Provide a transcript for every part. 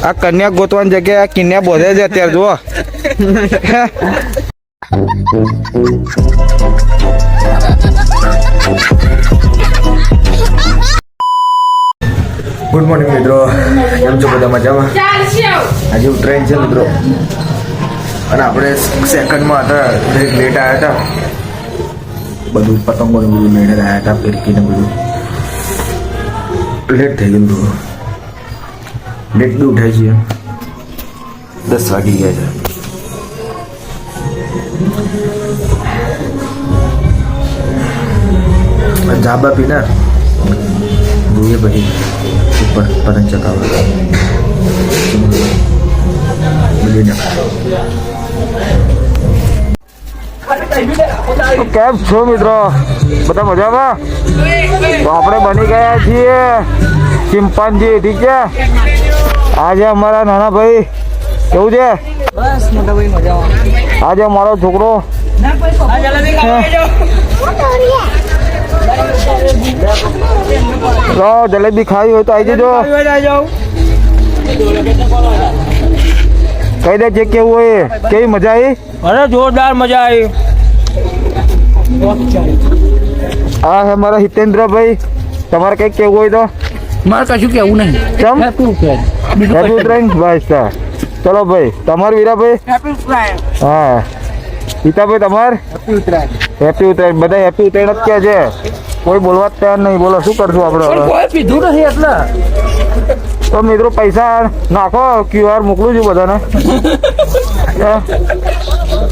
આ કન્યા ગોતવાની જગ્યાએ આ કિન્યા બોધે છે અત્યારે જુઓ. ગુડ મોર્નિંગ મિત્રો, કેમ છો બધા મજામાં? આજે ટ્રેન છે મિત્રો અને આપણે સેકન્ડમાં હતા, લેટ આવ્યા હતા. બધું પતંગોને બધું લઈને આવ્યા હતા, ફિરકીને બધું લેટ થઈ ગયું. થોડું લેટ બી ઉઠાય છે, 10 વાગી ગયા છે. જાબા પીના જોઈએ પછી ઉપર પતંગ ચકાવવા કેમ છો મિત્રો? બધા મજામાં? તો આપણે બની ગયા છીએ ચિંપાંજી. ઠીક છે, આજે અમારા નાના ભાઈ કેવું છે? બસ મોટા ભાઈ મજામાં. આજે અમારો છોકરો જલેબી ખાવી હોય તો આવી જજો. કઈ દે છે કેવું હોય, કેવી મજા આવી? અરે જોરદાર મજા આવી. હા હે મારા હિતેન્દ્રભાઈ, તમારે કઈક કેવું હોય તો? મારે કશું કેવું નહીં. કેમ? હેપી ઉત્તરાયણ ભાઈ સાહેબ. ચલો ભાઈ, તમારે વીરાભાઈ? હેપી ઉત્તરાયણ. હા પિતાભાઈ તમારે? હેપી ઉત્તરાયણ. હેપી ઉત્તરાયણ. બધા હેપી ઉત્તરાયણ જ કે છે, કોઈ બોલવા જ તૈયાર નહીં. બોલો શું કરશું આપણે? કોઈ પીધું નથી એટલે. તો મિત્રો પૈસા નાખો, QR મોકલું છું બધાને.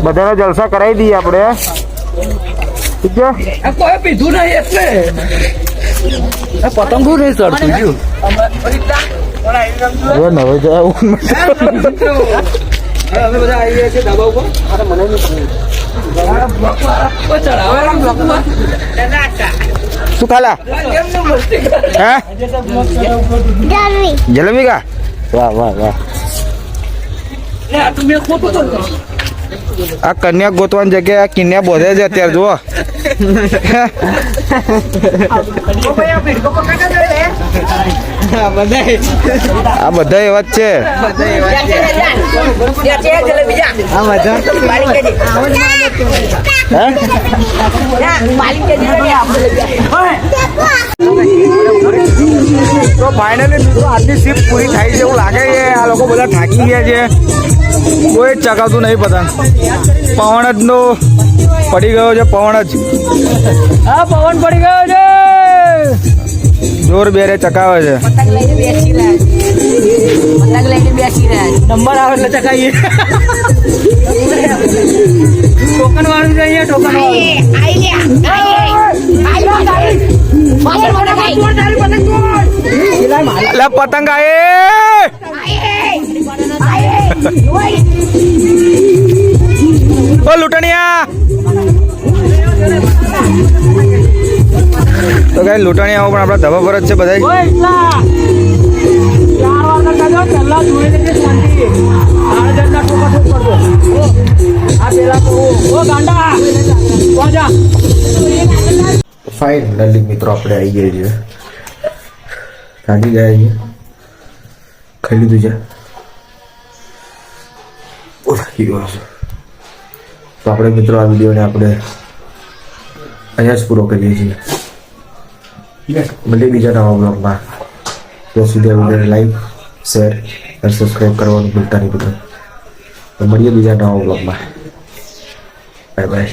બધાને જલસા કરાવી દઈએ આપણે. ઠીક છે, કોઈ પીધું નહીં એટલે પતંગો નહીં ચડતું. હવે નવે જાય અમે બધા આવી ગયા છે ધાબા ઉપર. શું ખાલા? હે જલેબી કા? વાહ વાહ વાહ. આ કન્યા ગોતવાની જગ્યાએ આ કિન્યા બોધે છે અત્યારે જુઓ. આ બધા એવા જ છે. તો ફાઇનલી મિત્રો આજની શિફ્ટ પૂરી થાય છે એવું લાગે છે. આ લોકો બધા થાકી ગયા છે, કોઈ જ ચકાવતું નહીં પતંગ. પવન જ નો પડી ગયો છે, પવન જ. હા પવન પડી ગયો છે, જોર બેરે ચકાવે છે. નંબર આવે એટલે ચકાઈએ. ટોકન વાળું છે અહીંયા, ટોકન પતંગ આયે. ઓ લૂંટણિયા, તો કઈ લૂંટણિયા પણ આપણા ધબા પર જ છે બધા. ફાઇનલી મિત્રો આપણે આવી ગયા છીએ, થાકી ગયા છીએ, ખાઈ લીધું છે, થાકી ગયો છે. તો આપણે મિત્રો આ વિડીયોને આપણે અહીંયા જ પૂરો કરીએ છીએ. મળીએ બીજા નવા બ્લોગમાં. ત્યાં સુધી આ વિડીયોને લાઈક, શેર અને સબસ્ક્રાઈબ કરવાનું ભૂલતા નહીં બધા. તો મળીએ બીજા નવા બ્લોગમાં. Bye bye.